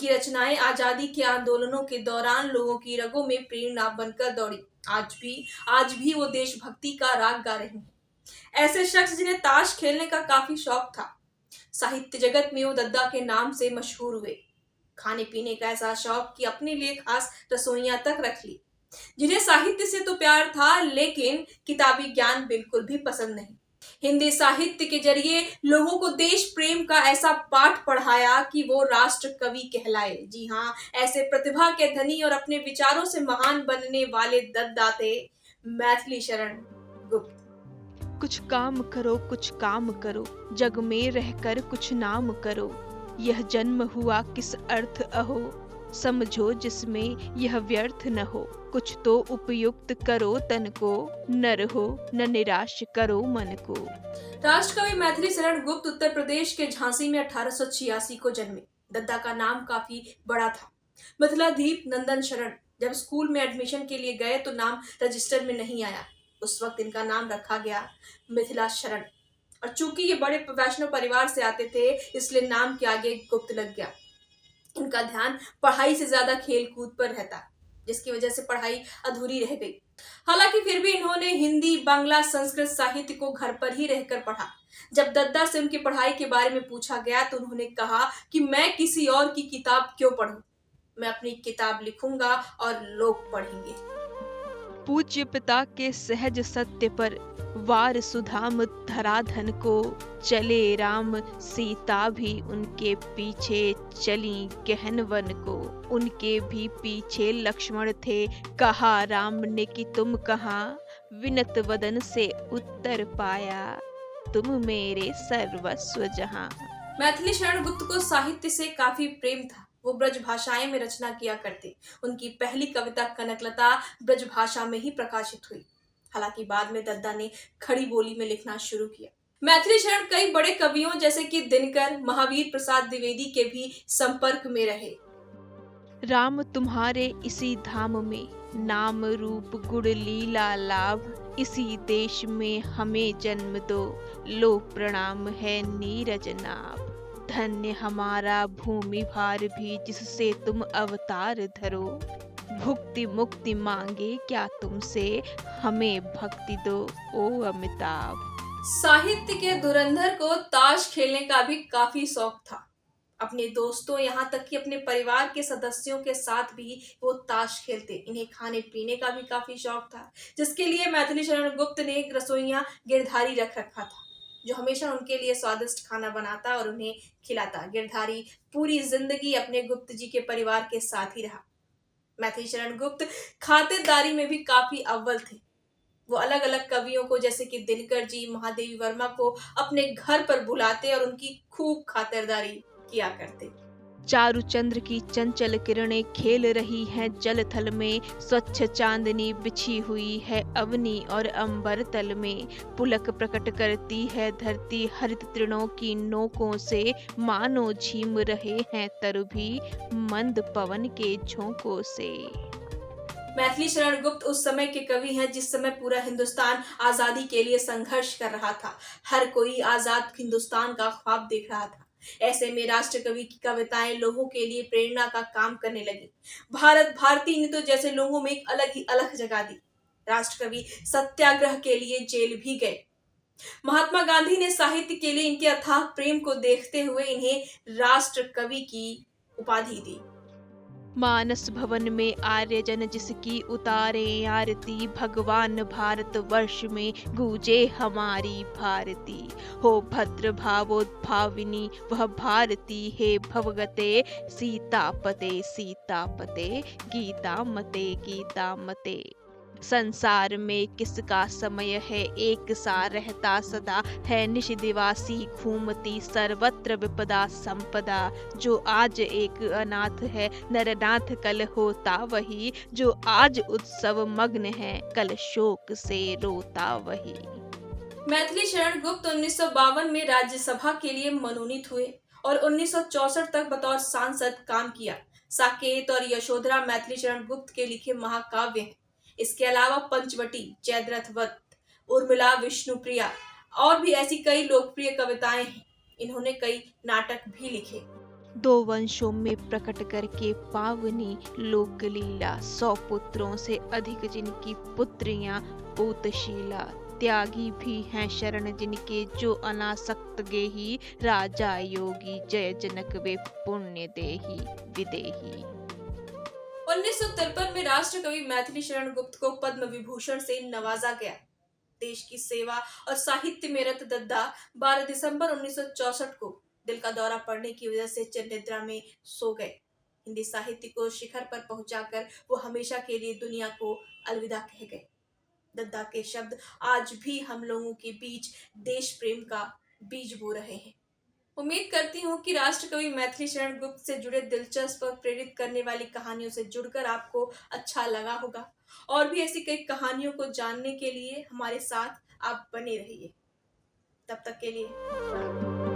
इनकी रचनाएं आजादी के आंदोलनों के दौरान लोगों की रगों में प्रेरणा बनकर दौड़ी। आज भी वो देशभक्ति का राग गा रही हैं। ऐसे शख्स जिन्हें ताश खेलने का काफी शौक था, साहित्य जगत में वो दद्दा के नाम से मशहूर हुए। खाने पीने का ऐसा शौक कि अपने लिए खास रसोइयां तक रख ली। जिन्हें साहित्य से तो प्यार था, लेकिन किताबी ज्ञान बिल्कुल भी पसंद नहीं। हिंदी साहित्य के जरिए लोगों को देश प्रेम का ऐसा पाठ पढ़ाया कि वो राष्ट्र कवि कहलाए। जी हाँ, ऐसे प्रतिभा के धनी और अपने विचारों से महान बनने वाले दद्दा थे मैथिली शरण गुप्त। कुछ काम करो, जग में रहकर कुछ नाम करो। यह जन्म हुआ किस अर्थ अहो, समझो जिसमें यह व्यर्थ न हो। कुछ तो उपयुक्त करो तन को, न रहो न निराश करो मन को। राष्ट्रकवि मैथिली शरण गुप्त उत्तर प्रदेश के झांसी में 1886 को जन्मे। दद्दा का नाम काफी बड़ा था, मिथिलाधीप नंदन शरण। जब स्कूल में एडमिशन के लिए गए तो नाम रजिस्टर में नहीं आया। उस वक्त इनका नाम रखा गया मिथिला शरण, और चूंकि ये बड़े वैष्णव परिवार से आते थे, इसलिए नाम के आगे गुप्त लग गया। इनका ध्यान पढ़ाई से ज्यादा खेल कूद पर रहता, जिसकी वजह से पढ़ाई अधूरी रह गई। हालांकि फिर भी इन्होंने हिंदी, बांग्ला, संस्कृत साहित्य को घर पर ही रहकर पढ़ा। जब दद्दा से उनकी पढ़ाई के बारे में पूछा गया तो उन्होंने कहा कि मैं किसी और की किताब क्यों पढूं, मैं अपनी किताब लिखूंगा और लोग पढ़ेंगे। पूज्य पिता के सहज सत्य पर वार सुधाम धराधन को। चले राम सीता भी उनके पीछे चली गहन वन को। उनके भी पीछे लक्ष्मण थे, कहा राम ने कि तुम कहाँ। विनत वदन से उत्तर पाया, तुम मेरे सर्वस्व जहां। मैथिली शरण गुप्त को साहित्य से काफी प्रेम था। वो ब्रज भाषाएं में रचना किया करते। उनकी पहली कविता कनकलता ब्रज भाषा में ही प्रकाशित हुई। हालांकि बाद में दद्दा ने खड़ी बोली में लिखना शुरू किया। मैथिली शरण कई बड़े कवियों जैसे कि दिनकर, महावीर प्रसाद द्विवेदी के भी संपर्क में रहे। राम तुम्हारे इसी धाम में, नाम रूप गुण लीला लाभ। इसी देश में हमें जन्म दो, लो प्रणाम है नीरज नाभ। धन्य हमारा भूमि भार भी, जिससे तुम अवतार धरो। भुक्ति मुक्ति मांगे क्या तुमसे, हमें भक्ति दो ओ अमिताभ। साहित्य के धुरंधर को ताश खेलने का भी काफी शौक था। अपने दोस्तों, यहाँ तक कि अपने परिवार के सदस्यों के साथ भी वो ताश खेलते। इन्हें खाने पीने का भी काफी शौक था, जिसके लिए मैथिली शरण गुप्त ने एक रसोइया गिरधारी रख रखा था, जो हमेशा उनके लिए स्वादिष्ट खाना बनाता और उन्हें खिलाता। गिरधारी पूरी जिंदगी अपने गुप्त जी के परिवार के साथ ही रहा। मैथिली शरण गुप्त खातिरदारी में भी काफी अव्वल थे। वो अलग अलग कवियों को, जैसे कि दिनकर जी, महादेवी वर्मा को अपने घर पर बुलाते और उनकी खूब खातिरदारी किया करते। चारुचंद्र की चंचल किरणें खेल रही हैं जल थल में। स्वच्छ चांदनी बिछी हुई है अवनी और अंबर तल में। पुलक प्रकट करती है धरती हरित तृणों की नोकों से। मानो झीम रहे हैं तरु भी मंद पवन के झोंकों से। मैथिली शरण गुप्त उस समय के कवि हैं जिस समय पूरा हिंदुस्तान आजादी के लिए संघर्ष कर रहा था। हर कोई आजाद हिंदुस्तान का ख्वाब देख रहा था। ऐसे में राष्ट्र कवि की कविताएं लोगों के लिए प्रेरणा का काम करने लगी। भारत भारती ने तो जैसे लोगों में एक अलग ही अलग जगा दी। राष्ट्र कवि सत्याग्रह के लिए जेल भी गए। महात्मा गांधी ने साहित्य के लिए इनके अथाह प्रेम को देखते हुए इन्हें राष्ट्र कवि की उपाधि दी। मानस भवन में आर्यजन जिसकी उतारे आरती। भगवान भारत वर्ष में गूंजे हमारी भारती। हो भद्र भावोद्भाविनी वह भारती है भवगते। सीतापते सीतापते गीता मते। संसार में किसका समय है एक सा रहता सदा। है निश दिवासी घूमती सर्वत्र विपदा संपदा। जो आज एक अनाथ है नरनाथ कल होता वही। जो आज उत्सव मग्न है कल शोक से रोता वही। मैथिली शरण गुप्त 1952 में राज्यसभा के लिए मनोनीत हुए और 1964 तक बतौर सांसद काम किया। साकेत और यशोधरा मैथिली शरण गुप्त के लिखे महाकाव्य हैं। इसके अलावा पंचवटी, जयद्रथ वध, उर्मिला, विष्णुप्रिया और भी ऐसी कई लोकप्रिय कविताएं हैं। इन्होंने कई नाटक भी लिखे। दो वंशों में प्रकट करके पावनी लोकलीला, 100 पुत्रों से अधिक जिनकी पुत्रियां पूतशीला। त्यागी भी हैं शरण जिनके जो अनासक्त गेही, राजा योगी जय जनक वे पुण्य देही विदेही। 1953 में राष्ट्र कवि मैथिली शरण गुप्त को पद्म विभूषण से नवाजा गया। देश की सेवा और साहित्य में रत दद्दा 12 दिसंबर 1964 को दिल का दौरा पड़ने की वजह से चिर निद्रा में सो गए। हिंदी साहित्य को शिखर पर पहुंचाकर वो हमेशा के लिए दुनिया को अलविदा कह गए। दद्दा के शब्द आज भी हम लोगों के बीच देश प्रेम का बीज बो रहे हैं। उम्मीद करती हूँ कि राष्ट्र कवि मैथिली शरण गुप्त से जुड़े दिलचस्प और प्रेरित करने वाली कहानियों से जुड़कर आपको अच्छा लगा होगा। और भी ऐसी कई कहानियों को जानने के लिए हमारे साथ आप बने रहिए। तब तक के लिए